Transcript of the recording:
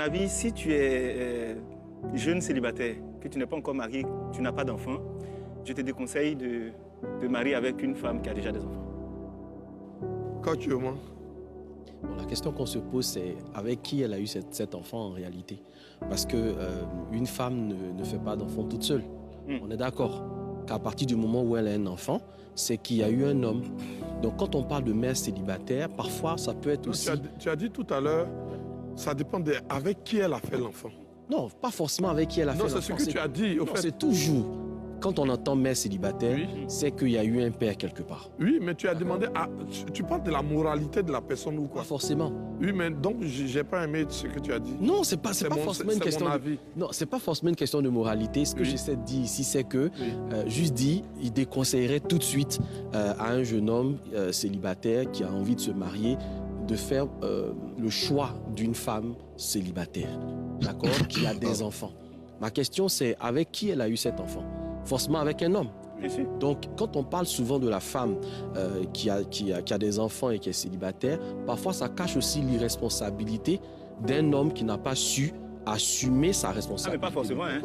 À mon avis, si tu es jeune célibataire, que tu n'es pas encore marié, tu n'as pas d'enfant, je te déconseille de te marier avec une femme qui a déjà des enfants. Quand tu es moi. Bon, la question qu'on se pose, c'est avec qui elle a eu cet enfant en réalité. Parce qu'une femme ne fait pas d'enfant toute seule. On est d'accord qu'à partir du moment où elle a un enfant, c'est qu'il y a eu un homme. Donc quand on parle de mère célibataire, parfois ça peut être aussi... Tu as dit tout à l'heure, ça dépend de avec qui elle a fait l'enfant. Non, pas forcément avec qui elle a fait l'enfant. Non, c'est ce que tu as dit. Au fait. C'est toujours, quand on entend mère célibataire, Oui. c'est qu'il y a eu un père quelque part. Oui, mais tu as demandé... tu parles de la moralité de la personne ou quoi? Pas forcément. Oui, mais donc j'ai pas aimé ce que tu as dit. Non, c'est pas forcément une question. Mon avis. Non, c'est pas forcément une question de moralité. Ce que j'essaie de dire ici, c'est que juste dit, il déconseillerait tout de suite à un jeune homme célibataire qui a envie de se marier de faire le choix d'une femme célibataire, d'accord, qui a des enfants. Ma question, c'est avec qui elle a eu cet enfant? Forcément avec un homme. Donc, quand on parle souvent de la femme qui a des enfants et qui est célibataire, parfois ça cache aussi l'irresponsabilité d'un homme qui n'a pas su assumer sa responsabilité. Ah, mais pas forcément, hein.